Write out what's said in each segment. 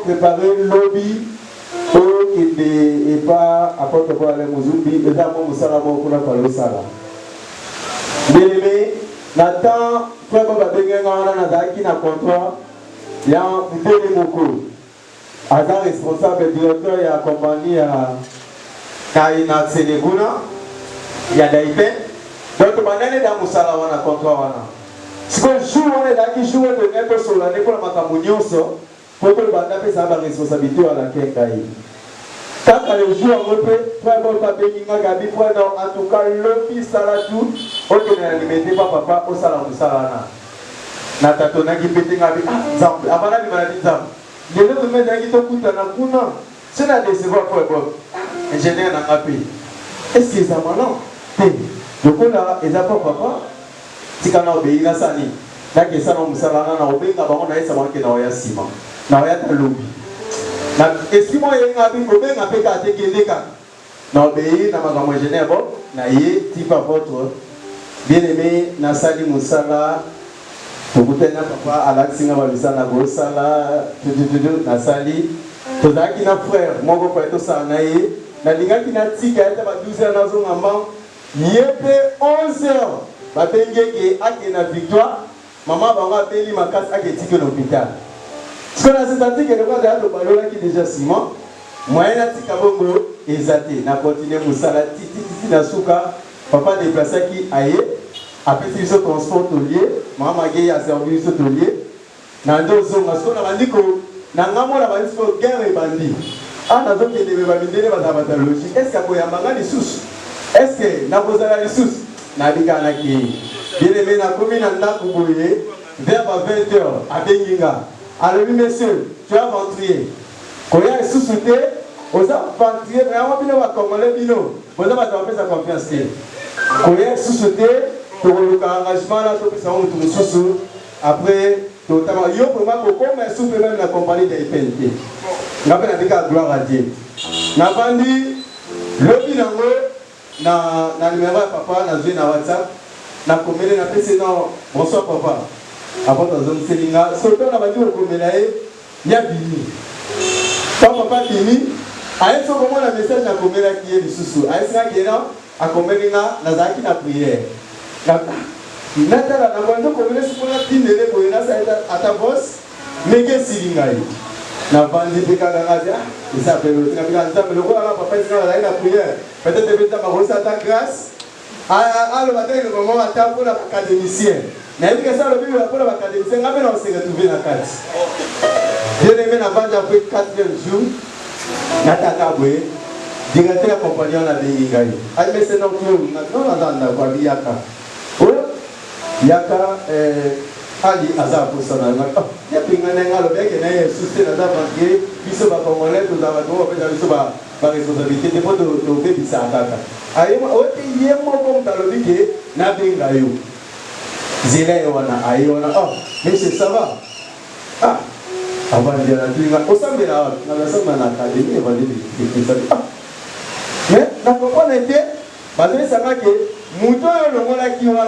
Préparer le lobby pour qu'il n'ait pas apporté pour aller Mouzoumbi, et d'abord Moussala Mokuna Palosala. Bien-aimé, Nathan, frère Baba Bengenga, Nadaki, na comptoir, il y a un Mbele Moko. Azar responsable directeur, il y a accompagné à Kaina Sénéguna, il y a Daïpen. Donc, on est dans Moussala Wana comptoir. Si on joue, on est là qui joue, on est peu sur l'année pour la Makamounion. Pour que le bandit puisse avoir la responsabilité à la Kenkaï. Tant que les jours représentent, frère Baba Gabi, en tout cas, le fils Saladou, on est alimenté par papa au Salamou Salana. Natatona qui pète Gabi, Zamb, avant la maladie Zamb. Les autres médecins qui t'ont coûté un coup, non. C'est la décevoir pour Bob. Ingénieur n'a pas payé. Est-ce qu'ils ont non? Donc là, ils n'ont pas papa. Si on a obéi à Sani, là, qui est Salamou Salana, on a obéi à Baron, on a essayé de faire un ciment. Na ya talobi na esimo yenga bi ko benga pe ka te keleka na obéi na makambo ingénieur bon na ye type votre bien-aimé na sali musala to kutena papa alaxinga balisana go sala tututu na sali to zaki na frère moko pa to sa na ye na lingaki na tika ya ba 12h na zo ngamba yepe 11h ba bengeke ake na victoire maman banga peli makasi ake tika l'hôpital. Ce qu'on a c'est que le roi de le ballon qui déjà Simon, moyen à Tikabongo, exaté, n'a continué Moussala, titi na souka, papa déplacé qui aille, après il se transporte au lieu, maman Gay a servi ce lieu, n'a deux zones, parce qu'on a dit que n'a pas la balise pour guerre et bandit. Ah, n'a donc il devait m'amener dans la pathologie. Est-ce qu'il y a un des sous? Est-ce que n'a pas les sous? N'a dit qu'à la qui. Bien aimé, n'a commis un lac pour bouiller, vers 20h à Benginga. Alors, monsieur, tu as ventrier. Quand il y a un sous-souté, on a ventrier, mais on va commander le bino. On va faire sa confiance. Quand il y a un sous-souté, tu as un engagement, tu as un sous-sous. Après, tu as un yo pour moi, comme un sous même la compagnie de l'IPNT. On a fait la gloire à Dieu. On a vendu le bino, na numéro de papa, na zone na WhatsApp, na commandé na PC, bonsoir papa. Avant dans zone Sélinga, surtout on a dit au Comélaé, il y a Bini. Quand papa Bini, à un moment le message à Coméla qui est du sous-sous, à un moment qui est là, à Coméla, na zaki na prière. Natala, na wando Coméla, c'est pour la petite nélé, pour la à ta bosse, mais qu'est-ce qu'il y a? Na vandi peka ganga, il s'appelle le roi, papa est là, la prière. Peut-être que tu vas recevoir ta grâce. Ah, le matin, le moment, à ta pour l'académicien. Mais il y a ça, le but pour l'académicien, on s'est retrouvé dans la carte. Bien aimé, la bande après 4e jour, Nataka Boué, directeur compagnon la Béingaï. Aïe, mais c'est non plus, non, on a quoi, Yaka. Oh, Yaka, Ali Azar pour son alma. Il y a plus de le mec qui est souci dans la banque, puis se va comme on l'a, tout à l'heure, par responsabilité, des fois de faire ça à Kaka. Aïe, il y a un moment dans le biquet, n'a bien gaillot. Zélé, on a, aïe, on a, oh, mais c'est ça va. Ah, avant de dire la pluie, au sein de la académie, on va dire des choses. Mais, la comprendre était, parce que ça va que, mouton, le monde qui on a,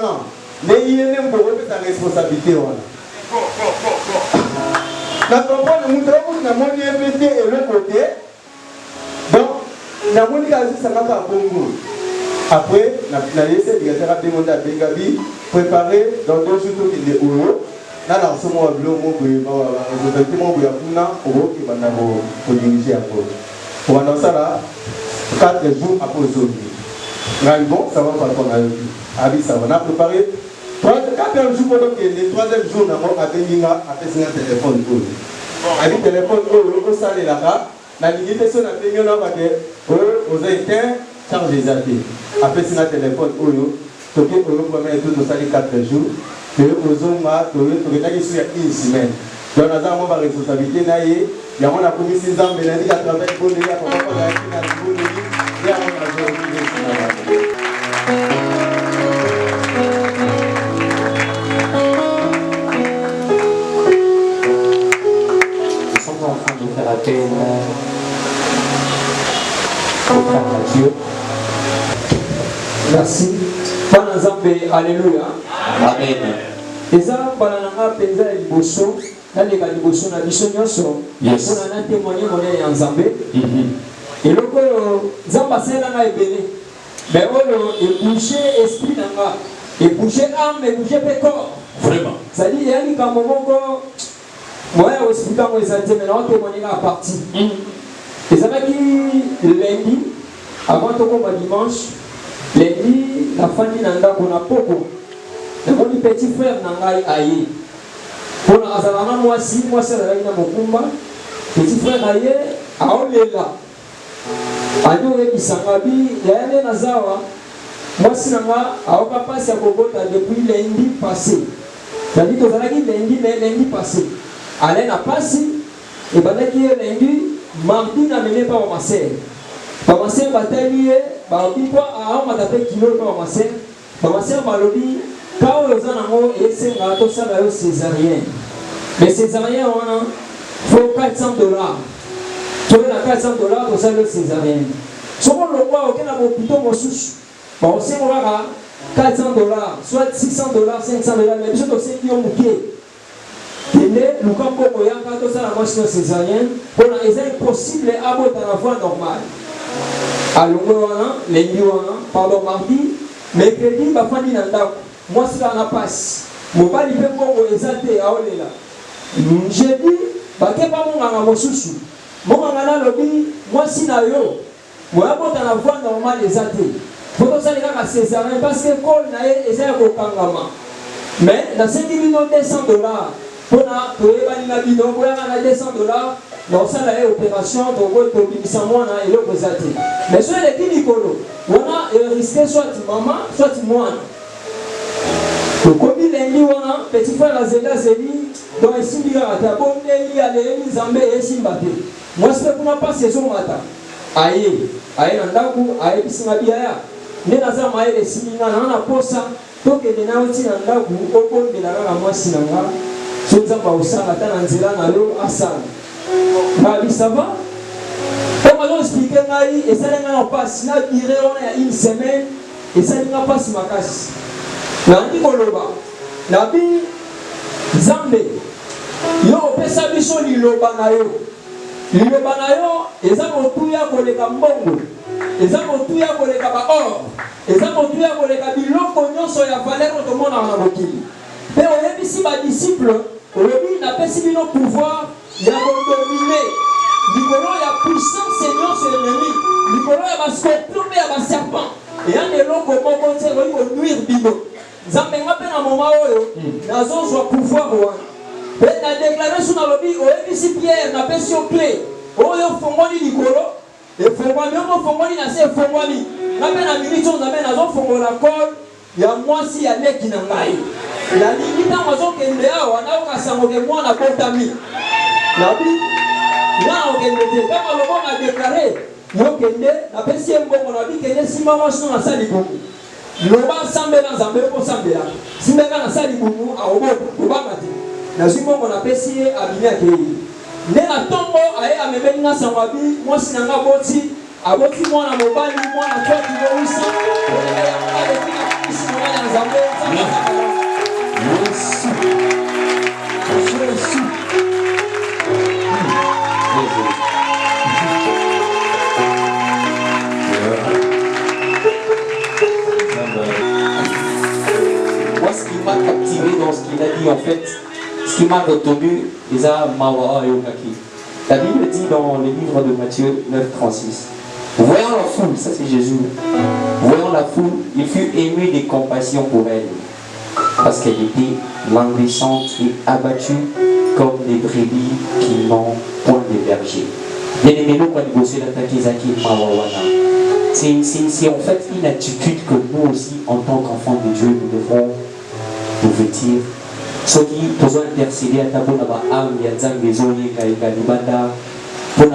mais il y a même pour remettre sa responsabilité, on a. La comprendre, le mouton, on a mon IFT et le côté. Donc, la monique a dit ça n'a pas bon goût. Après, la laissé directeur a demandé à Bengabi préparer dans 2 jours tout il est au là dans ce mois bleu mon bouillon exactement bouillon kuna au qui va nous diriger à cause. Pour annoncer ça là 4 jours après aujourd'hui. Là bon ça va pas qu'on a eu. Abi ça on a préparé 4 jours pour que le 3e jour on a Benginga a fait un téléphone pour. Abi téléphone au salle là-bas. La limite sur la période là parce que aux éteints charge des athées. Après c'est un téléphone oyo toqué pour nous promettre tout ça les 4 jours que aux hommes tu as qui sur une semaine. Donc nous avons la responsabilité naïe yango na komisi nzambe na ndika travers boneli ya papa bazalaki na liboneli yango nazolii. Nous sommes en train de faire appel au frère Mathieu. Merci. Bana Nzambe, alléluia. Amen. Eza bana nanga penza liboso, nalega liboso na biso nyonso. Yes. On a témoigné monnaie ya Nzambe. Et loko Nzamba sela na ebele. Mais oyo eboucher esprit nanga, eboucher âme, eboucher pe corps. Vraiment. Ça dit yani kamo moko moi au expliquer moi ezate mais on témoigner la partie. Ezalaki lundi avant de combattre dimanche. Lundi, la famille n'a pas poko. Le petit frère n'a pas aïe. Pour la azalana moi si moi c'est la ina mokumba. Petit frère aïe a olela. Ado re bisangabi ya ene nazawa. Moi si nanga a oka passe à Bogota depuis lundi passé. C'est-à-dire que zalaki lundi passé. Allez na passé et balaki lundi mardi na mené par ma sœur. Ma sœur batali babi kwa a ma tape kilo kwa ma sœur. Ma sœur balobi quand on a nango et c'est nga to sala yo césarien. Mais césarien on a faut $400. Tu veux la $400 pour ça le césarien. Souvent le roi auquel a hôpital mosusu. Bon c'est on va $400, soit $600, $500 mais je te sais qui ont bouqué. Télé, le camp Bokoyaka, tout ça la machine césarienne, pour c'est impossible à boire la voie normale. Alors, lundi, pardon, mardi, mercredi, ma famille n'a pas. Moi, c'est la passe. Mon père, il fait bon, exalté à Olela. J'ai dit, bah, qu'est-ce que mon gars, mon souci? Mon gars, lobby, moi, si n'a yo, moi, boire la voie normale, exalté. Pour tout ça, les gars, césarien, parce que Paul n'a pas au Kangama. Mais, dans 5 millions $200, pour la bino, pour la $200, dans ça, la opération, donc, pour le moi, et l'autre exalté. Mais sur les Kinikolo, on a risqué soit maman, soit moi. Donc, comme il est dit, on a petit frère la Zéda Zéli, dans les Simbira, ta bonne Eli, les Zambé et Simbate. Moi, c'est pour ne pas saison matin. Aïe, aïe, Nandaku, aïe, Pissinabia. Nénaza Maï et Simina, on a pour ça. Donc, les Nauti Nandaku, au pont de la moi, Sinanga, Sonzamba au Sang, à Tanzela, Nalo, Assan. Babi, ça va? On va expliquer et ça n'a pas passé. On a une semaine et ça n'a pas passé ma casse. Nandi Koloba, Nabi Zambé, yo pesa biso liloba na yo. Liloba na yo, eza motuya koleka mbongo. Eza motuya koleka ba or. Eza motuya koleka biloko nyonso ya valeur otomona na mokili. Pe oyebisi ba disciple, olobi na pesi bino pouvoir ya kodominer. Nikolo ya puissance Seigneur sur l'ennemi. Nikolo ya ba scorpion ya ba serpent. Et un eloko moko te ko nuire bino. Zambenga pe na moment oyo nazo zo pouvoir wa. Pe na déclarer sur na lobi oyebisi Pierre na pesi o clé. Oyo fongoli likolo. E fongoli mo fongoli na se fongoli. Na pe na minute on amène nazo fongola col ya mwasi ya leki na ngai. La limita mazo kende awa na okasango ke mwana botami. Nabi na okende kama lobo na déclarer yo kende na pesi mbongo na bi kende sima mwasi na sali bongo. Loba sambela Nzambe ko sambela. Simbeka na sali bongo a obo obanga te. Na simongo na pesi abinya ke. Ne na tongo aye amemeli na sangwabi mwasi na ngaboti aboti mwana mobali mwana kwa kiboisa. Ona ya mwana de kisi mwana Nzambe. Moi, ce qui m'a captivé dans ce qu'il a dit, en fait, ce qui m'a retenu, c'est Mawa Yokaki. La Bible dit dans le livre de Matthieu 9:36, voyant la foule, ça c'est Jésus, voyant la foule, il fut ému de compassion pour elle, parce qu'elle était languissante et abattue comme des brebis qui n'ont point de berger. Bien aimé, nous, quand nous bosser l'attaquer Zaki Mawawana, c'est en fait une attitude que nous aussi, en tant qu'enfants de Dieu, nous devons nous vêtir. Ceux qui ont intercéder à Tabou Naba Am, Yadzang, Bezoni, Kaïka, Libanda, Pour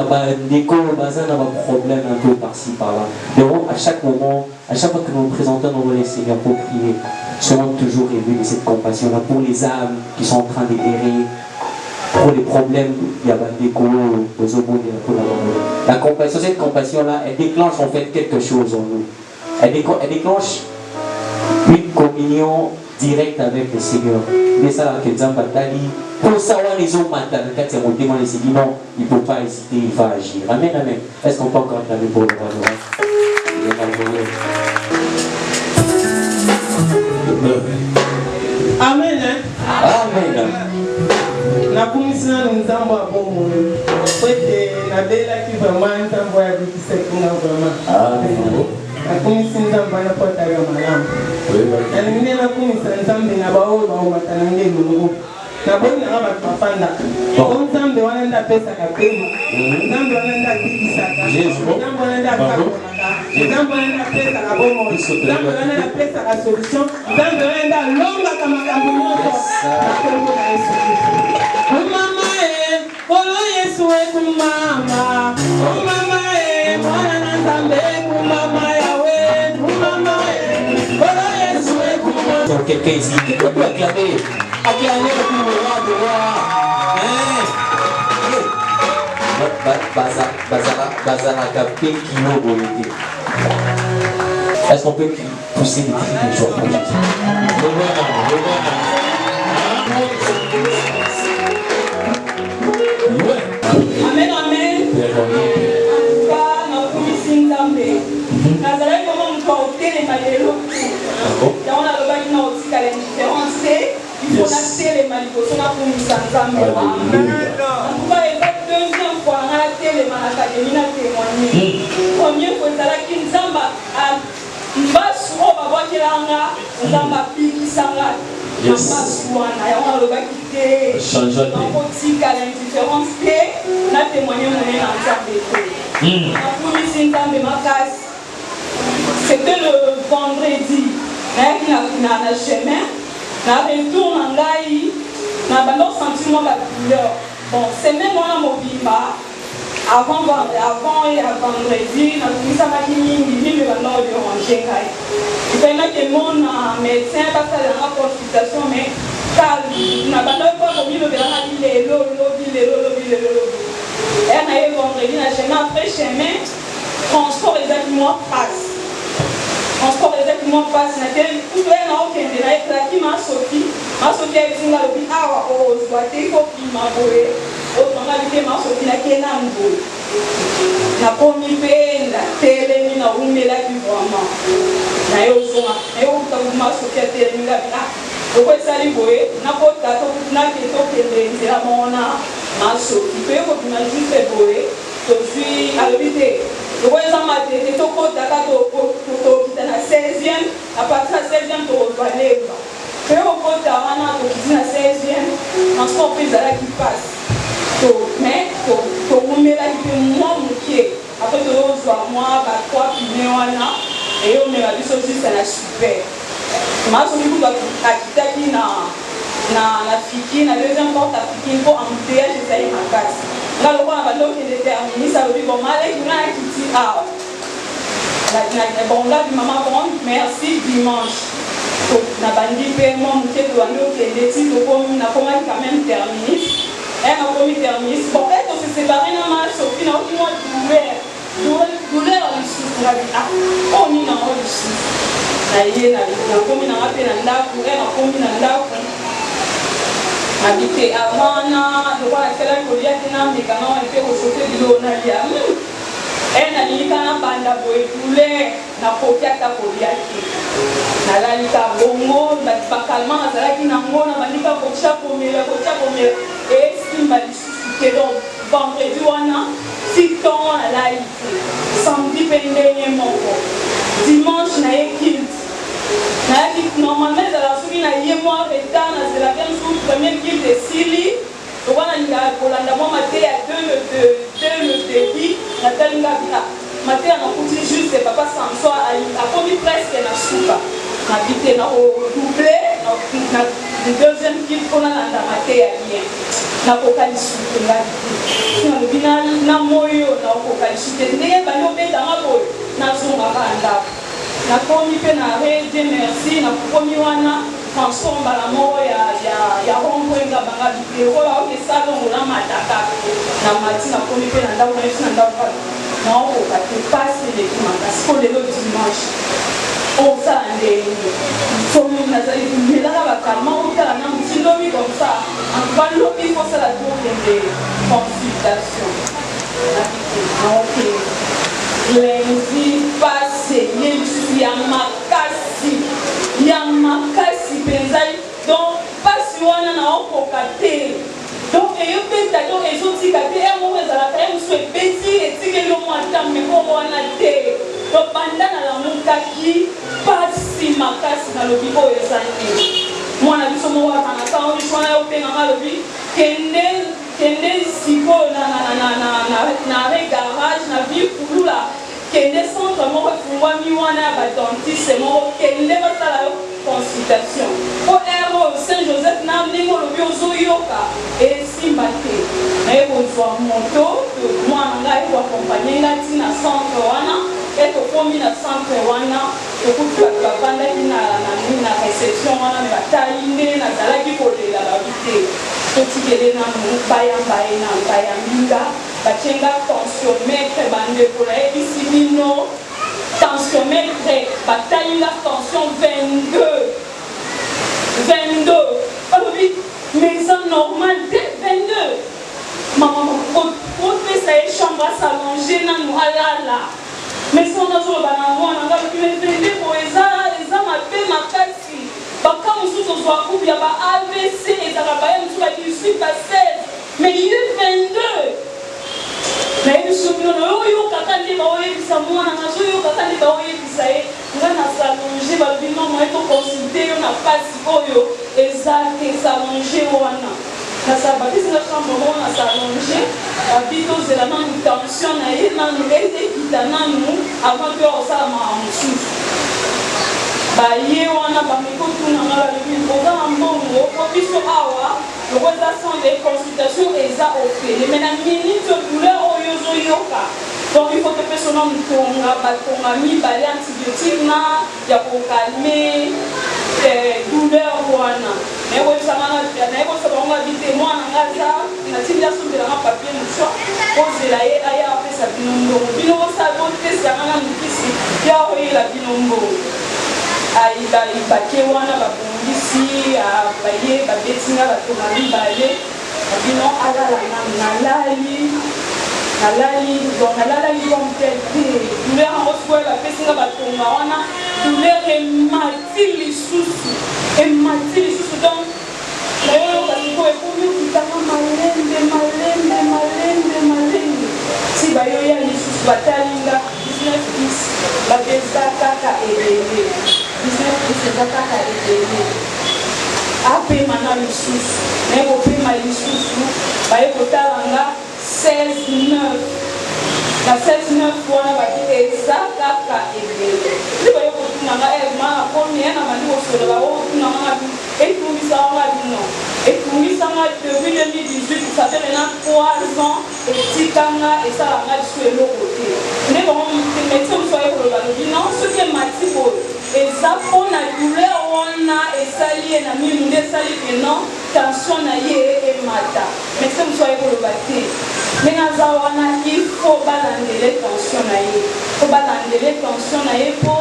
déco, bazar, on a un problème un peu par-ci, par-là. Mais bon, à chaque moment, à chaque fois que nous nous présentons devant les Seigneurs pour prier, soyons toujours élevés de cette compassion-là pour les âmes qui sont en train d'éclairer, pour les problèmes, il y a des déco, aux obos, pour la compassion. Cette compassion-là, elle déclenche en fait quelque chose en nous. Elle déclenche une communion directe avec le Seigneur. Mais ça, là, que Zambadali, pour savoir les hommes maintenant, quand il y a mon témoin, il s'est dit non, il ne peut pas hésiter, il va agir. Amen, amen. Est-ce qu'on peut encore acclamer pour le roi de Amen. Amen. Nakumisina nzambo abomo. Kwete nabela ki vraiment nzambo ya bikise kuna vraiment. Amen. Nakumisi nzambo na pota ya malamu. Na ngine nakumisa nzambe na bawo bawo matanange lungu. Na boni na ba mafanda. Nzambe wanaenda pesa kapema. Nzambe wanaenda kikisaka. Nzambe wanaenda kakona. Nzambe wanaenda pesa abomo. Nzambe wanaenda pesa ka solution. Nzambe wanaenda longa kama kambumoto. Nakombo na Yesu Kristo. Mama kolo Yesu kumama. Mama mwana na Nzambe kumama yawe. Mama kolo Yesu kumama. Donc quelqu'un ici qui peut acclamer. Acclamer pour le roi de roi. Bazara capé qui nous volonté. Est-ce qu'on peut pousser des cris de joie pour Jésus? Amen, amen. Il faut acheter les manifestations pour nous ensemble. On va être deuxième fois à rater les manifestations à témoigner. Premier fois, c'est là qu'il Zamba a une base sur le bas qui l'a Zamba pique Sanga. On va quitter. On va dire qu'à l'indifférence, on a témoigné mon ensemble. C'était le vendredi. Il y a un chemin. Na retour na ngai na bando sentiment la douleur. Bon, c'est même dans mon bimba avant et avant vendredi na kumisa makini ni bando de ranger ngai. Il fait que mon médecin parce que la consultation mais car na bando pas comme il le verra il est lo. Et na eu vendredi na chemin après chemin transport exactement passe. Transport exactement passe na tel tout est na okende na eklaki ma Sophie etinga lobi awa ozwa te kopi ma boye otonga bike ma Sophie na kena mboye na komi pe na telemi na umelaki vraiment na yo zonga na yo ma Sophie telemi ga bina oko esali boye na kota to na ke to kende nzela mona ma Sophie pe ko bina juste boye to suis alobi te le exemple de Toko Dakato qui est la 16e, à partir de la 16e, tu vas aller. Tu vas au Tawana, qui est la 16e, en ce moment, il y a qui passe. Mais, tu remets là qui est moins mouqué. Après, tu vas moi, 3 piliers, et on met la vie sur la super. Ma soeur, qui na fiki na deuxième porte à fiki pour embouteillage et ça y est ma casse. Là le roi va donc déterminer ça veut dire bon mal et là qui dit ah bon là du maman bon merci dimanche. Na bandi paiement muté de wando qui est titre comme na comment quand même terminé. Elle a promis terminé. Bon fait on s'est séparé na ma Sophie na aucun mois douleur du souffle la vie ah on y na on du souffle. Na yé na komi na rappel na ndako elle na komi na ndako. Habité avant, le roi a fait la collière qui n'a pas été reçu de l'eau. Elle n'a dit qu'un banda boy poulet n'a pas été à collière. N'a la lita bongo, n'a pas calmant, n'a la qui n'a pas dit qu'un cocha pour me, et ce qui m'a dit donc vendredi, on a 6 ans à la lite. Samedi, pendant mon dimanche, n'a équipe. Normalement, dans la souris, il y a un mois de retard, c'est la même chose, première guilde de Syrie. Donc, on a dit que maté à deux le débit, on a dit que maté à notre juste, papa Samson a commis presque la soupe. On a dit que nous doublé, deuxième kit mpona landa mate ya bien nakoka lisusu ngai sina lobi na moyo nakoka lisusu te ndenge bandi obetanga boye nazongaka ndako nakomi mpe na rede merci nakomi wana transport mbala moko ya rongwenga banga bibeko baokesa longola mataka na mati nakomi mpe na ndako nayebi na ndako naokoka te pasi eleki makasi po lelo dimanche osala ndenge melaka bakalma otala na moti lobi comme ça antuka lobi kosala tokende consultation naoke lenzi pase ye lisusu ya makasi mpenza donc pasi wana naokoka te donc eyobeta donc ezotika te moko ezalaka ye mosusu ebeti etikeli yo mwa ntambe moko wana te donc banda nalamukaki pasi makasi nalobi oyo eza te mwana biso moko akanaka oyo wana yo mpenganga alobi kende sikoyo na regarage na vie kulula kende centre moko efungwami wana ya badentiste moko kende basala yo consultation po ero saint joseph na ndenge olobi ozoyoka esimba te naye kozwa moto mwana ngai ekoakompagne nga ntina centre wana etokomi na centre wana okuti bato bavandaki na réception wana me batali nde nazalaki kolela babi te totikele nanu bayamba ye na bayambinga batienga tensiomètre bandeko nayebisi bino tensiomètre batalinga tension 22 balobi mais eza normal te 22 mama opesa ye chambre asalonge nanu alala mais so nazoloba na mwana nga lobi mevende bo eza mabe makasi baka mosusu ozwa coupe ya ba AVC ezalaka baye mosusu ba 18 ba 16 mais ye 22 nayebi soki ono oyokaka nde baoyebisa mwana nazoyokaka nde baoyebisa ye nga na salonge balobi mama ye tokonsulte yo na pasi oyo eza te salonge wana babisinga chambre moko na salonge babi tozela nanu tension na ye nanu ekita nanu avant mpe osala maka mosusu baye wana bamikotunanga balobi oza na mbongo po biso awa loko eza centre de consultation eza ofele me na minute douleur oyo ozoyoka donc il faut topesa na motonga batonga mibale antibiotique na ya kokalme douleur wana nayebisa bango bite mwana nga aza natindi asombelanga papie mosoi ozela ye aya apesa bino mbongo bino osala bopesanga na mokisi ya oyela bino mbongo bake wana babongisi baye babetinga batonga mibale bino alala nalali donc nalalaki comme tel te douleur yango sikoyo bapesinga batonga wana douleur emati lisusu donc nayoyoka sikoyo ekomi okitanga malembe si bayoya lisusu batalinga 19 babeza kaka ebele 19 eza kaka ebele apema na lisusu naye kopema lisusu baye kotalanga 16-9 na 16-9 wana baki eza kaka ebele nde baye kotunanga mana komi ye na bandi kosola baotunanga etungisanga bino etungisanga depuis 2018 ça fait maintenant 3 ans etikanga esalanga lisu eloko te nde bango médecin mosu aye koloba lobi non soki emati boye eza mpona douleur wana esali ye na minu nde esali ke non tension na ye emata médecin mosu aye koloba te ndenge aza wana il faut balandele tension na ye po balandele tension na ye po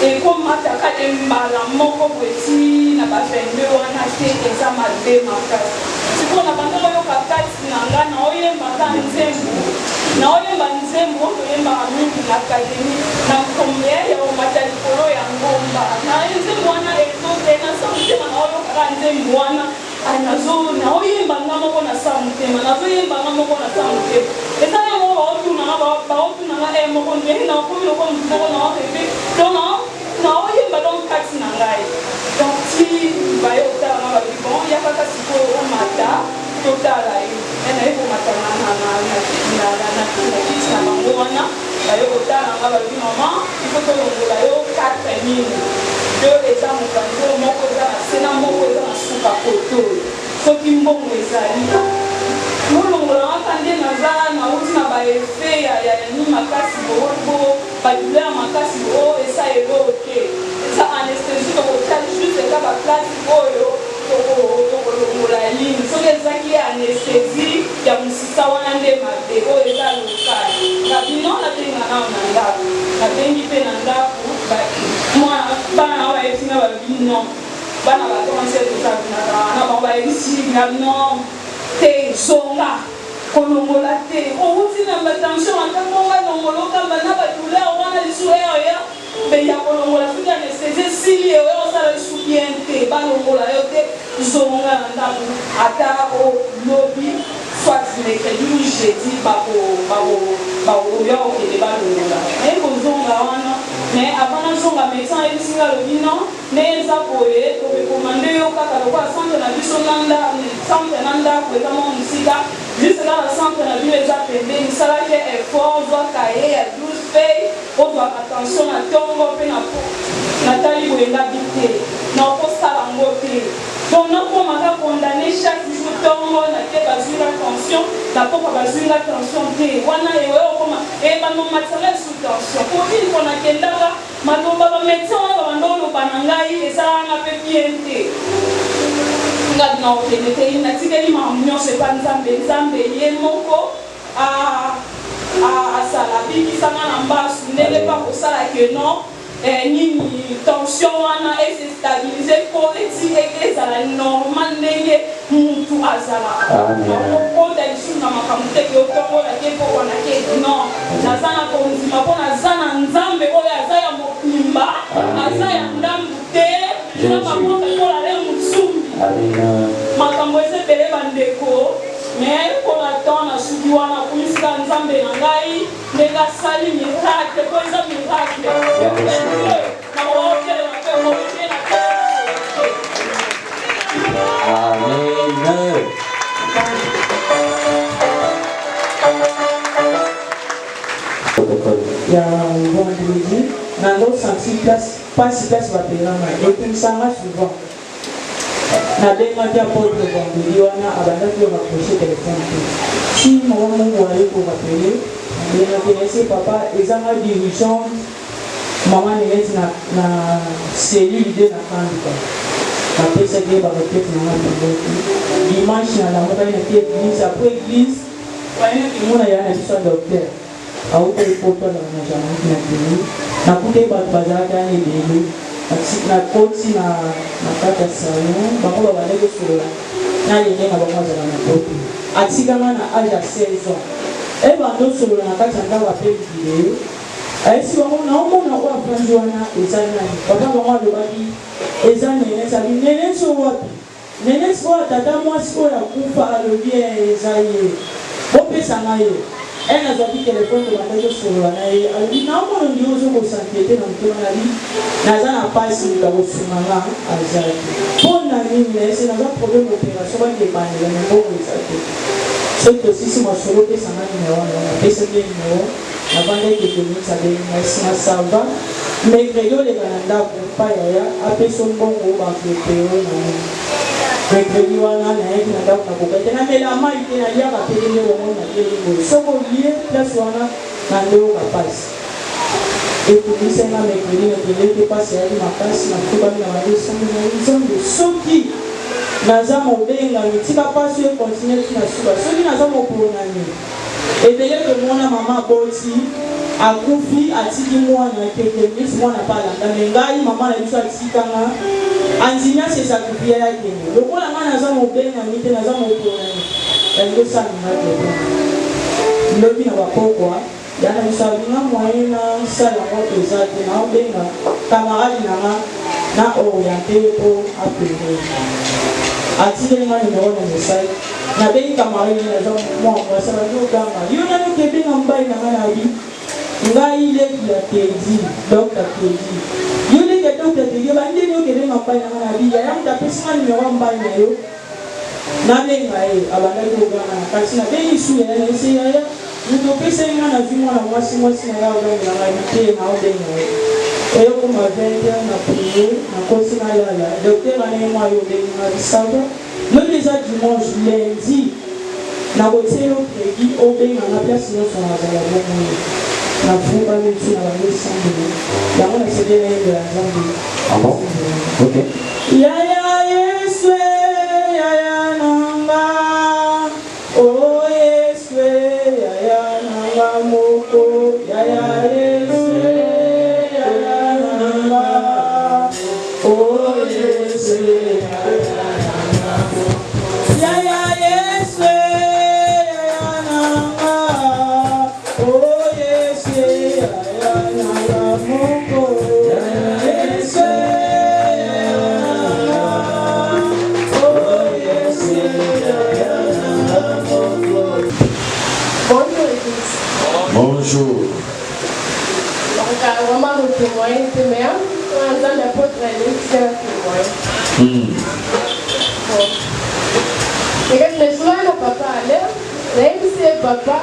ekomataka te mbala moko bweti na ba 22 wana te eza mabe makasi sikoyo na bando oyoka kati na nga naoyembaka nzembo naoyemba nzembo toyembaka mingi na akademi na nkombe ya omata likolo ya ngomba na nzembo wana ezote nasa motema naoyokaka nzembo wana naoyemba nga moko na sa motema nazoyemba nga moko na sa motema eza yango baotunanga moko ndenge nakomi loko motu moko naorebe donc naoyemba donc kati na ngai donc ti baye otalanga babi bon ya kaka sikoyo omata totala ye naye komata na kiti na bango wana baye kotalanga babi mama ifo tolongola yo 4 mine 2 eza mokanzo moko eza na nzela moko eza na suka koto soki mbongo ezali molongola waka nde naza nauti na baefe ya nini makasi bobo baduleur makasi oyo esa elo te eza anesthésie tokotali juste eza baplace oyo tokolongola ligne soki ezaki anesthésie ya mosika wana nde mabe oyo eza lokali na bino nabenga nao na ndako nabengi mpe na ndako bana nao bayetinga babino bana batonse tozabinaka wana bango bayebisi na non te zonga kolongola te outi na batension atangonga longolokamba na badouleur wana lisu eyoya mpe ya kolongola soki anesthésie sili eoyo osala lisu bien te balongola yo te zonga na ndako ata olobi soit mercredi ou jeudi bakoya okende balongola naye kozonga wana mais avant nazonga médecin ayebisinga lobi non ne eza boye tobekomande yo kaka lokola centre na biso centre na ndako eza mwa mosika juste kaka centre na bino eza pembeni salaki effort zwaka ye ya 12 fei ozwaka attention na ntongo mpe natali boyengabi te na okosala yango te donc nakomaka condamné chaque jour ntongo nake bazwinga tension napoka bazwinga tension te wana ewe okoma banomatanga sous tension covid mpo nakendaka maloba bamédecin wana babanda oloba na ngai ezalanga mpe bien te nga bina okende te natikeli makambo nyonso epa nzambe ye moko asala bikisanga na mbasu ndenge mpa kosala ke non nini tension wana ese stabilize po eti ezala normal ndenge mutu azalaka okoda lisusu na makambo teke otongolake mpo wanake non naza na kondima mpo naza na nzambe oyo aza ya mokimba aza ya ndambu te eza makoka kolale mosumbi makambo eza ebele bandeko mais mpo na temps na suki wana komisika nzambe na ngai ndenge asali miracle mpo eza miracle naokelela mpe moke na Amen. Il y a un vendredi, dans l'autre senti place bapelama ekimisanga souvent nabengaki apôtre vendredi wana abandaki yo rapproche telefone te si mama mungu aye korapele nabengaki nayesi papa ezanga dirigeante mama neneti na cellule de na kanduka napesaki ye barequete nanga biboti dimanche nalamukaki naki église après église wayenaki mona ya na biso ya docteur auta ipota na jamaki na teni nakutaki bato bazalaki ana ebele nakoti na kati ya salon bango babandaki kosolola nalenge na bango azala na poto atikanga na age ya 16 ans ebanda osolola na kati ya ndako ape video ayesi bango naomona oyo afandi wana eza nani papa bango alobaki eza nenesi abi nenesi oyo wapi nenesi oyo tata mwasi oyo akufa alobi eza ye bopesanga ye nazwaki telefone tobandaki osolola na ye alobi naomona ndi ozokosantiete na motema na bi naza na pasi mutu akosunganga aza te mpo na nini nayese naza problème opération bandebandela na mbongo eza te soki tosisi masolo opesanga nimero wana napesaki ye nimero navandaki ekomisa benasi na sava mercredi oleka na ndako mpa yaya apesa mbongo bampepeo na nini mercredi wana nayaki na ndako nakokaki namela mai te naliaka pelenge bango na pelengo soko olie place wana na ndeoka pasi ekomisenga mercredi nakeleki pasi yaki makasi natokami na badesango na nzambe soki naza mobengami tika pasi oyo ekontinue tina suka soki naza mokolonami ebele tomona mama boti akufi atiki mwana keke neti mwana pa alanda me ngai mama na biso atikanga andinyasi esakupia yakende lokola ngai naza mobengami te naza mokolonami yangosalinga tete lobi na bapokwa yana biso abinga mwaye na sala yango eza te naobenga kamaradi nanga na oriente po apele atikilinga nimero na mosai nabengi kamaradi naza mwa mwasala nyoganga yo nani okebenga mbai nanga na bi ngai leki ya tedi dokta tedi yo leki ya dokta tedi yo bandeni okebenga mbai nanga na bi yaya mutu apesinga nimero mbai na yo nabenga ye abandaki oganga na kasi nabengi su yaya naese yaya mutu opesenga na vi mwana mwasi na ya obengelanga bi te na obenga ye Et comme ma veille, on a prié, on a continué à aller. Docteur, on a eu moi, on a dit ça. Même déjà dimanche, lundi, on a retiré au crédit, au bain, on a placé notre son à la bonne. On a fait pas de tout, on a mis 100 $. Là, on a essayé de la jambe. Ah bon? Ok. Yaya Yeswe, Yaya Nanga, oh Yeswe, Yaya Nanga Moko, Yaya Yeswe, Yaya Nanga, oh Yeswe, Yaya Yeswe, Yaya Nanga, oh Yeswe, Yaya Nanga Moko, Yaya Yeswe. Bonjour. Donc, vraiment, le témoin, c'est meilleur. On a l'apôtre, c'est un témoin. Et quand je suis là, le papa allait, même si c'est papa,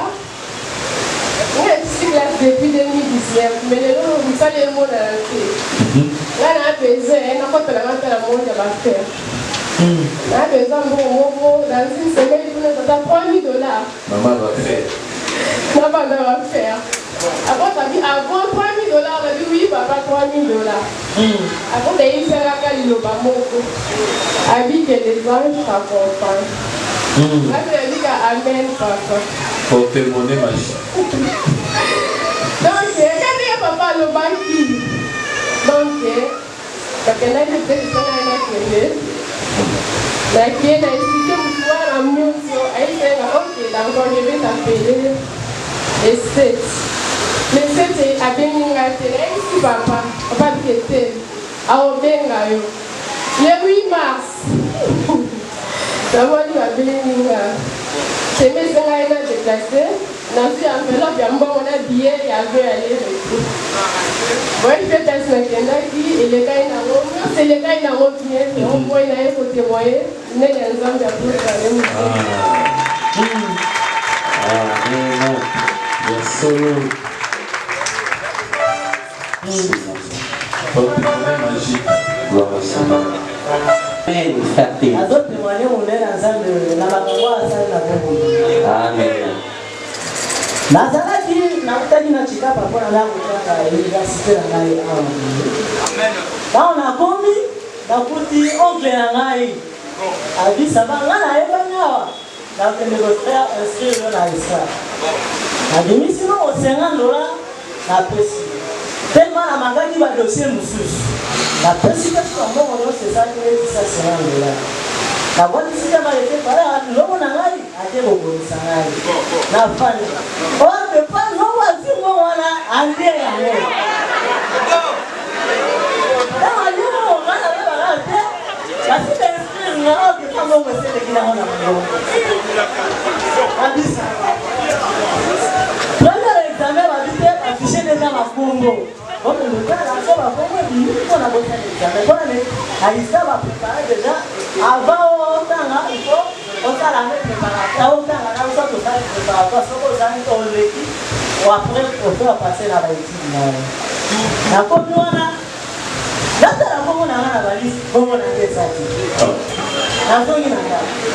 on a été là depuis 2019, mais le nom, vous savez le mot de la fille. Là, on a besoin, on a pas la monde de la faire. On a besoin de mon dans une semaine, on a 3 000 $. Maman va faire. Papa va faire. Après, tu as dit, avant 3 000 $, on a dit oui, papa, 3 000 $. Après, tu as dit, c'est la caliloma, mon coup. Habit que les anges t'accompagnent. Là, tu as dit, amen, papa. Porte-monnaie magique. Donc, quand il y a papa, le banquier. Donc, quand il y a des personnes qui ont la qui est expliqué pour la musique, elle fait ok, d'accord, je vais t'appeler les 7. Les 7 c'est à Beninga, c'est papa, papa qui était à Obenga. Le 8 mars, ça va lui à Beninga. C'est mes enfants qui déplacé. Dans une enveloppe, il y a un bon billet, il y avait aller-retour. Moi, je fais test qui et les gars, c'est les gars qui ont bien, on voit qu'il y a un côté moyen, il y a des hommes qui ont bien. Porte-monnaie magique. Amen. Nazalaki nakutaki na chikapa mpona na kutaka université na ngai awa. Bao nakomi nakuti oncle na ngai abisa banga na yebani awa nakende kotraire inscrire na ISRA. Nabimisi no $50 napesi. Tellement namangaki badossier mosusu. Napesi kasi bambongo nyonso ezalaki ebisa $50. La bonne décision m'a été parlée à l'homme en Aïe, à des robots de Sanaï. La femme, oh, mais pas non, voici moi, là, à l'île à l'île. Là, à l'île, on va la terre, parce que l'esprit, il n'y a pas de femme au monsieur qui n'a pas de premier examen, ma vie, affiché déjà ma Congo. Donc, le cas, la somme à Congo, il dit qu'on a besoin d'examen. Bon, Aïssa va préparer déjà avant. Il faut la mettre préparatoire. Ou après, on peut passer la étude. La copie, on a. Là, on a la valise, on a des articles. La zone, on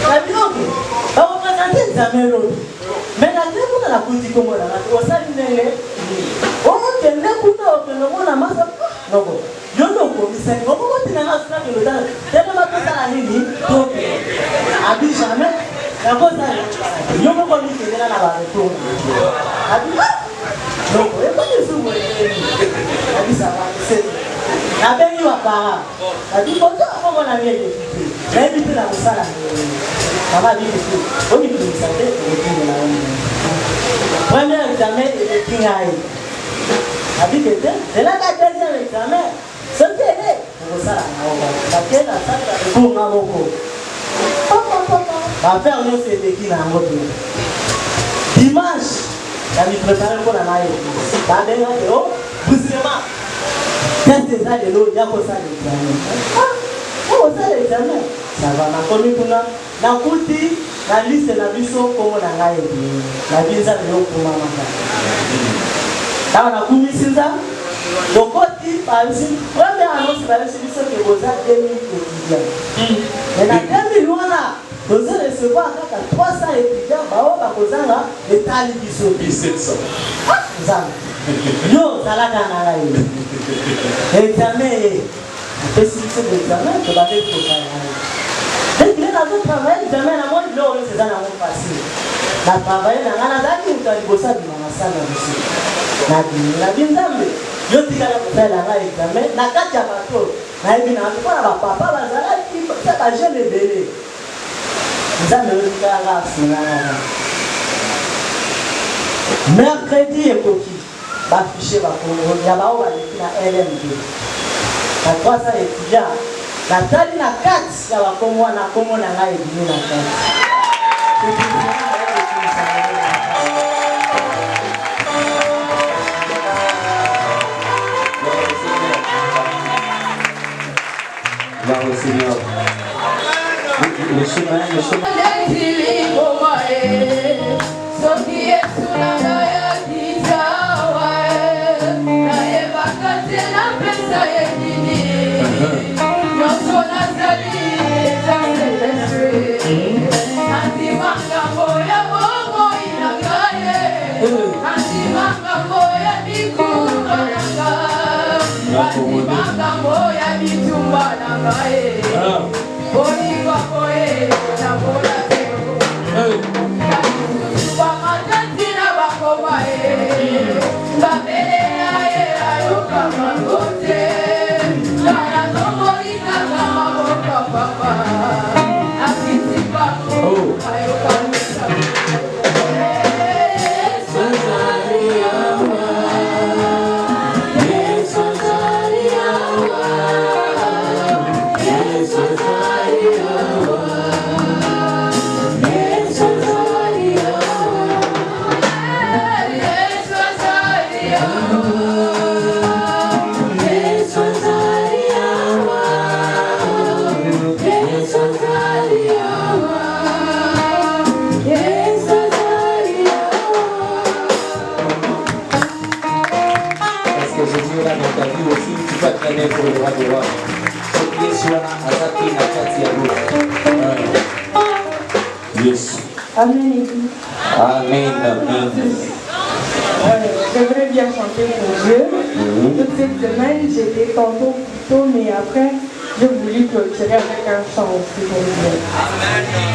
a la biologie. On va présenter l'examen. Mais la tête, on a la boutique, on a la salle. On a le couteau, on a la masse. Non, yo no commissaire, on peut continuer à se faire le temps. Tellement que ça a dit, donc, abi jamais, la cosa, yo no commissaire là la retour. Abi, donc, et pas de sous, abi ça va, c'est, la belle va pas. Abi, quand on a mis les filles, mais puis la salle, ça va dire que, on dit que ça fait, premier examen et le kingaï. Abi que c'est là la deuxième examen. C'était pour ça, la salle pour Namoko. La faire nous c'est qui n'a pas dimanche, la mi préparer pour la maille. La dernière de l'eau, brusquement. Qu'est-ce que ça de l'eau? Il y a quoi ça l'examen? Oh, ça l'examen. Ça va, ma commune pour la couti, la liste de la biso comme on a gagné. La visa de l'eau pour maman. Là on a commis ça. Donc, première annonce, c'est que vous avez 2000 étudiants. Mais dans 2000 ans, vous allez recevoir 300 étudiants, vous avez l'État de 1700. Yo, ça l'a gagné. Examen, et si c'est l'examen, tu vas être pour ça. Dès qu'il est dans ton travail, l'examen, la moindre, c'est dans la monde facile. La travail, la nanazaki, ou t'as bossé dans la salle aussi. La vie, yo tika la faire l'examen, na kati ya bato, na yebi na kwa na papa bazala ki ça ba jeune belé. Nzambe yo tika la sina. Mercredi ekoki ba ficher ba ko ya ba o ba na LMD. Na 300 étudiants, na tali na 4 ya ba ko na komo na ngai bi na 4. Gloire au Seigneur. Le chemin. Yes. Amen. Amen. J'aimerais bien chanter pour Dieu. Toute cette semaine, j'étais tantôt plutôt, mais après, j'ai voulu clôturer avec un chant aussi pour Dieu.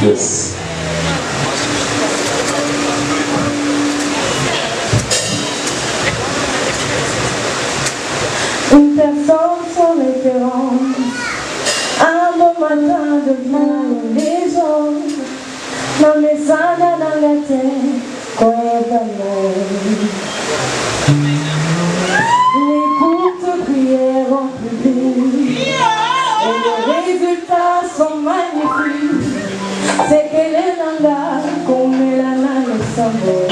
Yes. Une personne sans référence, un beau matin devient les autres. Ma message dans la tête, quoi l'écoute prière en public, et les résultats sont magnifiques. C'est que les langages comme la nana s'envole.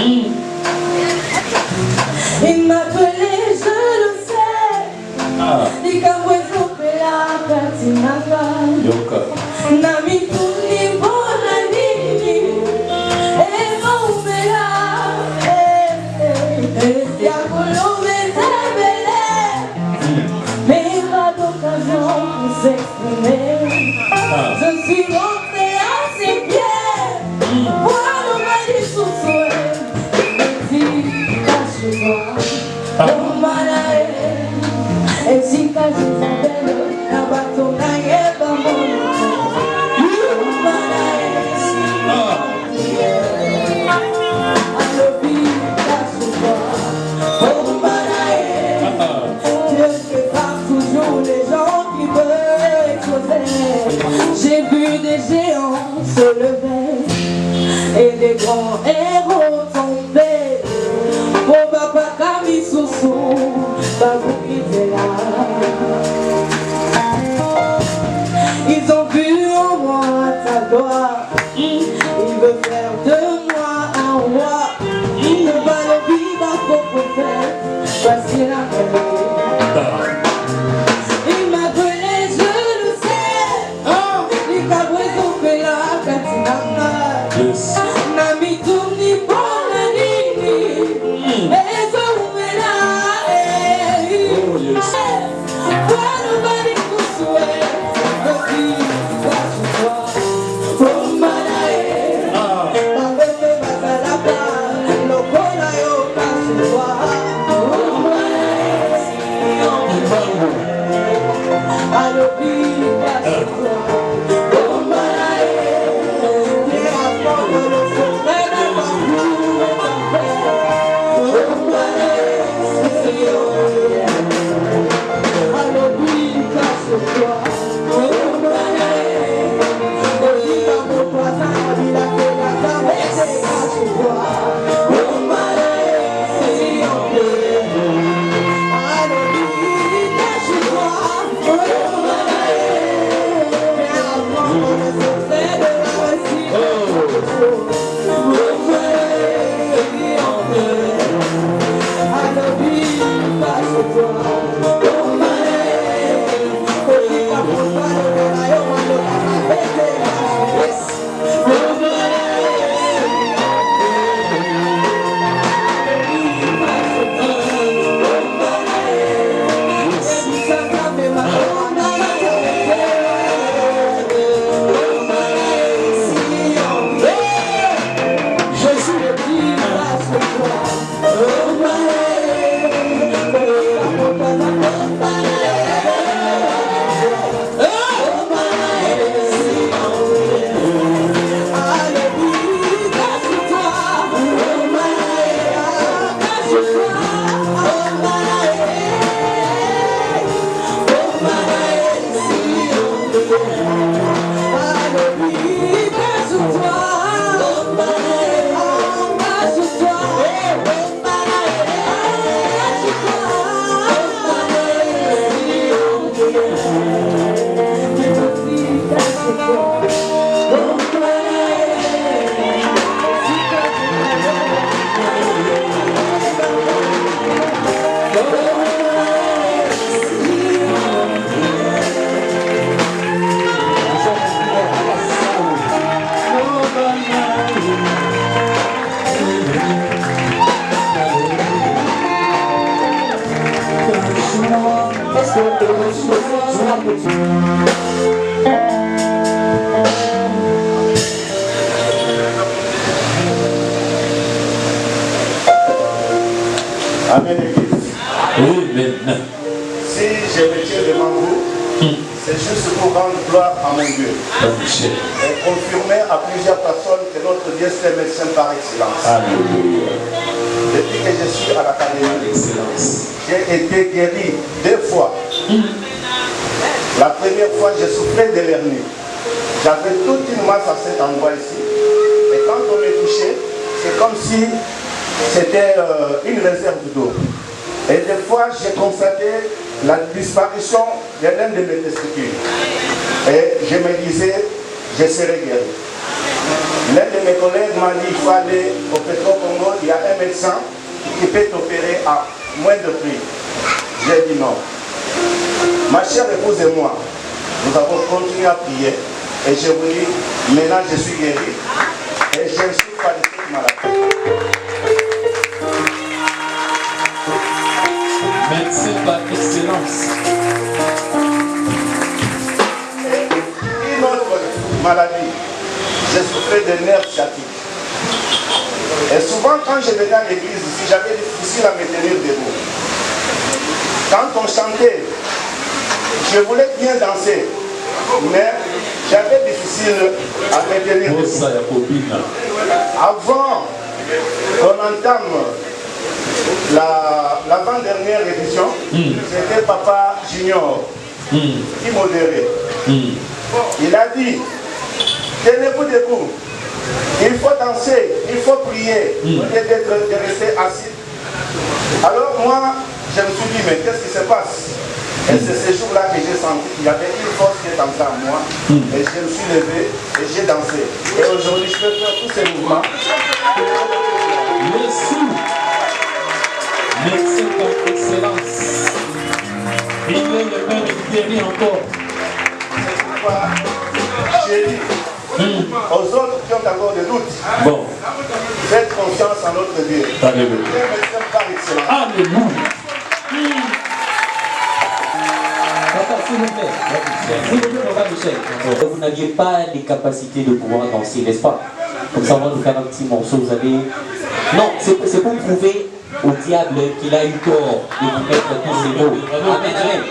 Il m'appelait, je le sais. Il camoué trop la patinanga. Yoka. Nami tuni bona nini. Et mon bella. Ya colombe tabelle. Mais pas d'occasion pour s'exprimer. Je suis rentrée à ses pieds. Voir le mari sous souhait. Il me dit, cache-toi. Oh malae. Et si cache-toi, la bateau n'a pas mon. J'ai vu des géants se lever et des grands héros tomber. Mon papa Camille Soussou, Babou était là. Ils ont vu en moi ta gloire. Ils veulent faire de moi un roi. Ne pas le vivre à vos prophètes. Voici la paix. Il m'a donné, je le sais. Les cabres ont fait la catinanga. Nami tout Amen, Église. Amen. Si je me tiens devant vous, c'est juste pour rendre gloire à mon Dieu. Et confirmer à plusieurs personnes que notre Dieu c'est le médecin par excellence. Alléluia. Depuis que je suis à l'académie, j'ai été guéri 2 fois. La première fois, je souffrais de l'hernie. J'avais toute une masse à cet endroit ici. Et quand on me touchait, c'est comme si c'était une réserve d'eau. Et des fois, j'ai constaté la disparition de l'un de mes testicules. Et je me disais, je serai guéri. L'un de mes collègues m'a dit, il faut aller au Petro-Congo, il y a un médecin qui peut t'opérer à moindre prix. J'ai dit non. Ma chère épouse et moi, nous avons continué à prier. Et je vous dis, maintenant je suis guéri. Et je ne suis pas de cette maladie. Médecin par excellence. Et une autre maladie, j'ai souffert de nerfs sciatiques. Et souvent quand je venais à l'église ici, j'avais difficile à me tenir debout. Quand on chantait, je voulais bien danser, mais j'avais difficile à me tenir debout. Avant qu'on entame l'avant-dernière édition, c'était Papa Junior qui modérait. Il a dit, tenez-vous debout, il faut danser, il faut prier, au lieu de rester assis. Alors moi, je me suis dit, mais qu'est-ce qui se passe? Et c'est ce jour-là que j'ai senti qu'il y avait une force qui est entrée en moi. Et je me suis levé et j'ai dansé. Et aujourd'hui, je peux faire tous ces mouvements. Merci. Médecin par excellence. Il est le même qui guérit encore. C'est pourquoi j'ai dit aux autres qui ont encore des doutes, bon, faites confiance en notre Dieu. Alléluia. Il est médecin par excellence. Alléluia. Papa, s'il vous plaît. S'il vous plaît, Papa Michel. Vous n'aviez pas les capacités de pouvoir danser, n'est-ce pas? Comme ça, on va nous faire un petit morceau. Vous avez... Non, c'est pour prouver au diable qu'il a eu tort de vous mettre tous ces mots. Amen, amen.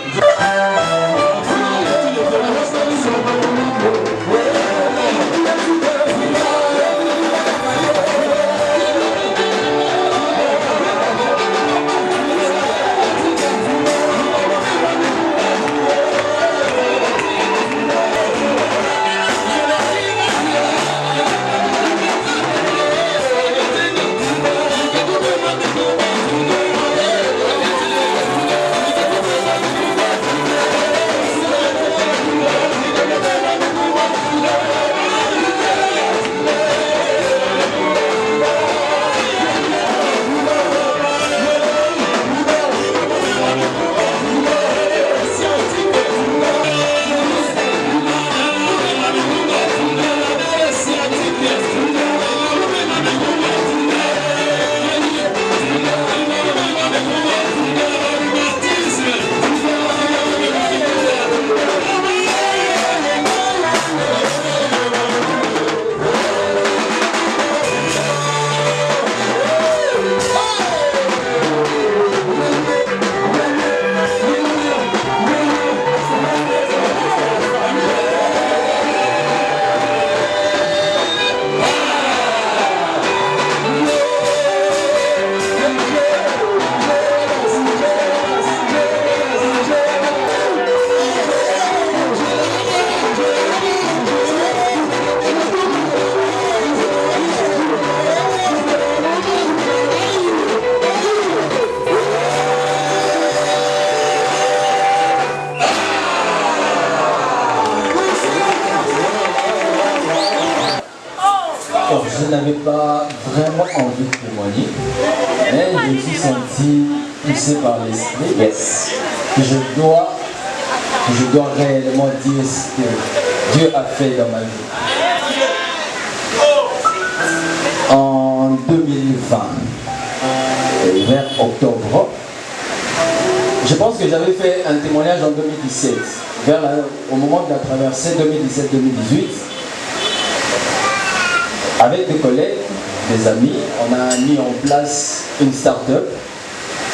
je n'avais pas vraiment envie de témoigner, mais je me suis senti poussé par l'esprit que je dois réellement dire ce que Dieu a fait dans ma vie. En 2020, vers octobre, je pense que j'avais fait un témoignage en 2017, au moment de la traversée 2017-2018. Avec des collègues, des amis, on a mis en place une start-up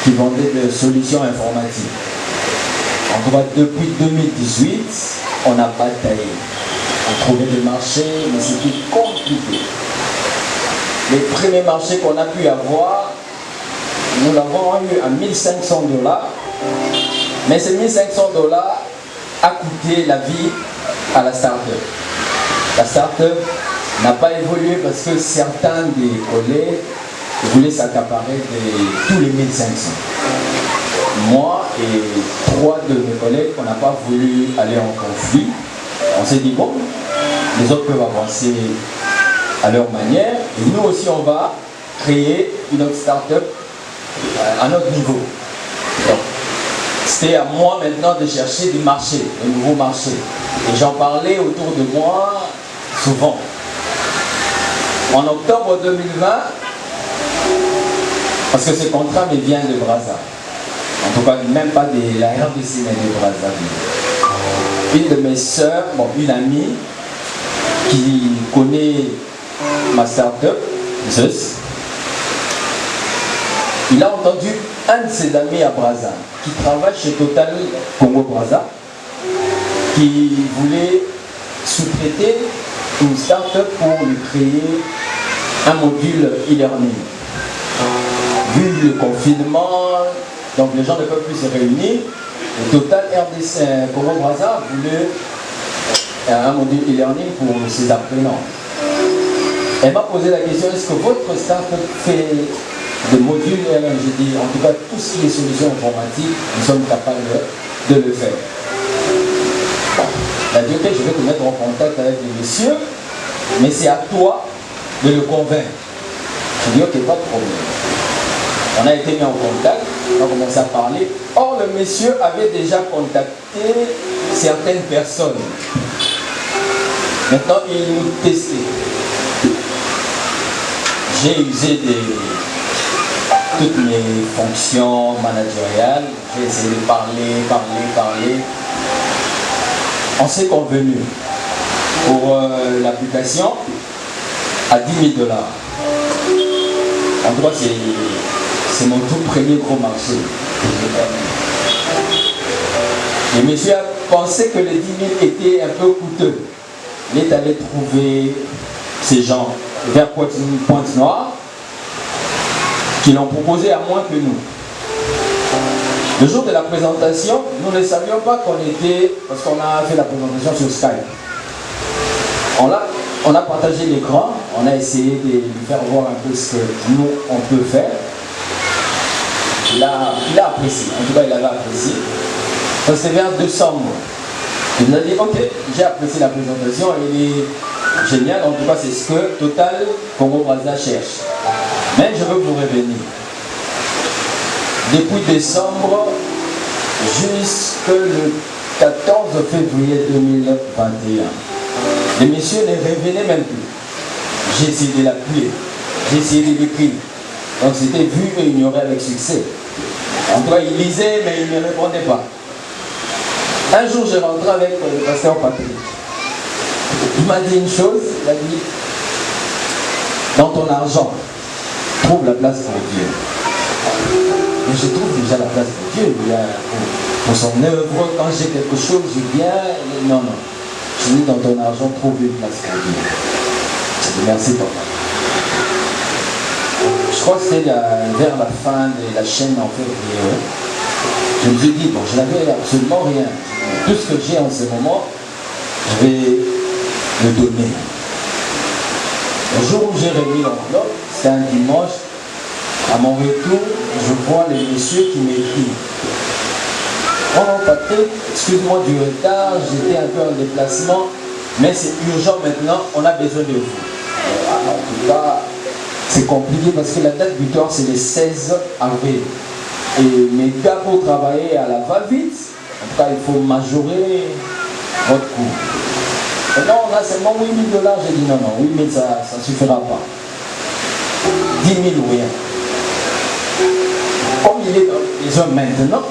qui vendait des solutions informatiques. En tout cas, depuis 2018, on a bataillé. On trouvait des marchés, mais c'était compliqué. Les premiers marchés qu'on a pu avoir, nous l'avons eu à 1500 $, mais ces 1500 $ a coûté la vie à la start-up. La start-up n'a pas évolué parce que certains des collègues voulaient s'accaparer de tous les 1500. Moi et 3 de mes collègues, on n'a pas voulu aller en conflit. On s'est dit, bon, les autres peuvent avancer à leur manière, et nous aussi on va créer une autre start-up à notre niveau. C'était à moi maintenant de chercher des marchés, de nouveaux marchés. Et j'en parlais autour de moi souvent. En octobre 2020, parce que ce contrat me vient de Brazzaville. En tout cas, même pas de la RDC, mais de Brazzaville. Une de mes sœurs, bon, une amie, qui connaît ma start-up, Zeus, il a entendu un de ses amis à Brazzaville, qui travaille chez Total Congo Brazza, qui voulait sous-traiter une start-up pour lui créer un module e-learning. Vu le confinement, donc les gens ne peuvent plus se réunir, le Total RDC Congo Brazza voulait un module e-learning pour ses apprenants. Elle m'a posé la question, est-ce que votre start-up fait des modules e-learning? J'ai dit, en tout cas, tout ce qui est solutions informatiques, nous sommes capables de le faire. Bon, elle a dit, ok, je vais te mettre en contact avec le monsieur, mais c'est à toi de le convaincre. J'ai dit, ok, pas de problème. On a été mis en contact, on a commencé à parler. Or, le monsieur avait déjà contacté certaines personnes. Maintenant, il nous testait. J'ai usé toutes mes fonctions managériales. J'ai essayé de parler. On s'est convenu pour l'application à 10 000 $. En tout cas, c'est mon tout premier gros marché. Le monsieur a pensé que les 10 000 étaient un peu coûteux. Il est allé trouver ces gens vers Pointe-Noire qui l'ont proposé à moins que nous. Le jour de la présentation, nous ne savions pas qu'on était, parce qu'on a fait la présentation sur Skype. On a partagé l'écran, on a essayé de lui faire voir un peu ce que nous on peut faire. Il a apprécié, en tout cas il avait apprécié. C'était vers décembre. Il nous a dit, ok, j'ai apprécié la présentation, elle est géniale, en tout cas c'est ce que Total Congo Brazza cherche. Mais je veux vous revenir. Depuis décembre jusqu'au 14 février 2021, le monsieur ne revenait même plus. J'ai essayé de l'appeler, j'ai essayé de l'écrire. Donc c'était vu et ignoré avec succès. En tout cas, il lisait, mais il ne répondait pas. Un jour, je rentrais avec le pasteur Patrick. Il m'a dit une chose, il a dit, dans ton argent, trouve la place pour Dieu. Et je trouve déjà la place pour Dieu. Pour son œuvre, quand j'ai quelque chose, je viens. Non. Je dis, dans ton argent, trouve une place pour Dieu. Je dis, merci papa. Je crois que c'était vers la fin de la chaîne en février. Je me suis dit, bon, je n'avais absolument rien. Tout ce que j'ai en ce moment, je vais le donner. Le jour où j'ai remis l'enveloppe, c'était un dimanche, à mon retour, je vois les messieurs qui m'écrivent. Oh Patrick, excuse-moi du retard, j'étais un peu en déplacement, mais c'est urgent maintenant, on a besoin de vous. En tout cas, c'est compliqué parce que la date butoir c'est le 16 avril. Et mes gars pour travailler à la va-vite, en tout cas il faut majorer votre coût. Maintenant on a seulement 8 000 $, j'ai dit non, 8 000 ça ne suffira pas. 10 000 ou rien. Comme il est dans les hommes maintenant,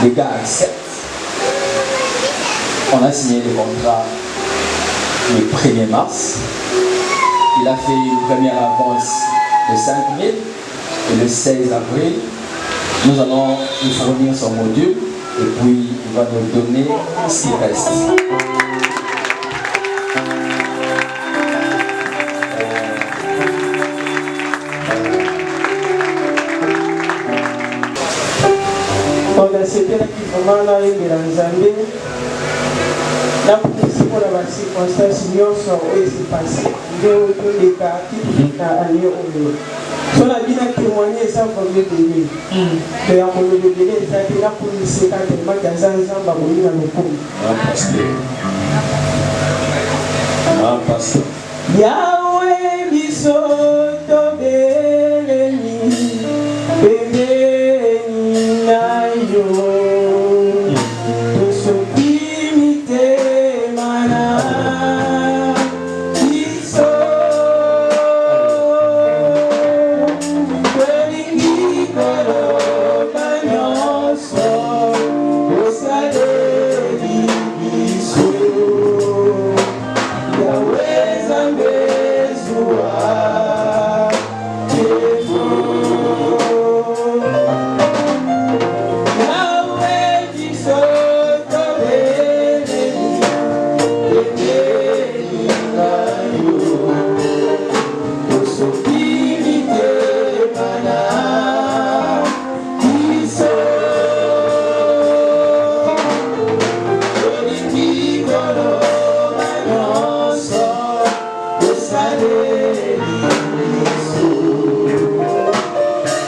les gars acceptent. On a signé le contrat le 1er mars. Il a fait une première avance de 5 000 et le 16 avril, nous allons lui fournir son module et puis il va nous donner ce qui reste. On a cédé la vraiment là et de l'Anzambé. La police pour la circonstance, il y a aussi passé. Il y a eu des cas qui ont allé au lieu. Sur la vie, témoigné ça pour le délai. Mais à mon délai, ça a été la police qui a tellement d'azan, ça va mourir dans le coup. Yahweh, bisoto beleni, beleni na yo.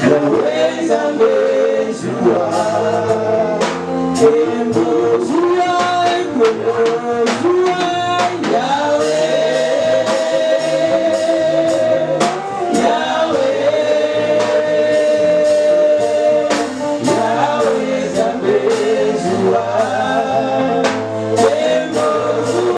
Yahweh, Yahweh, Yahweh,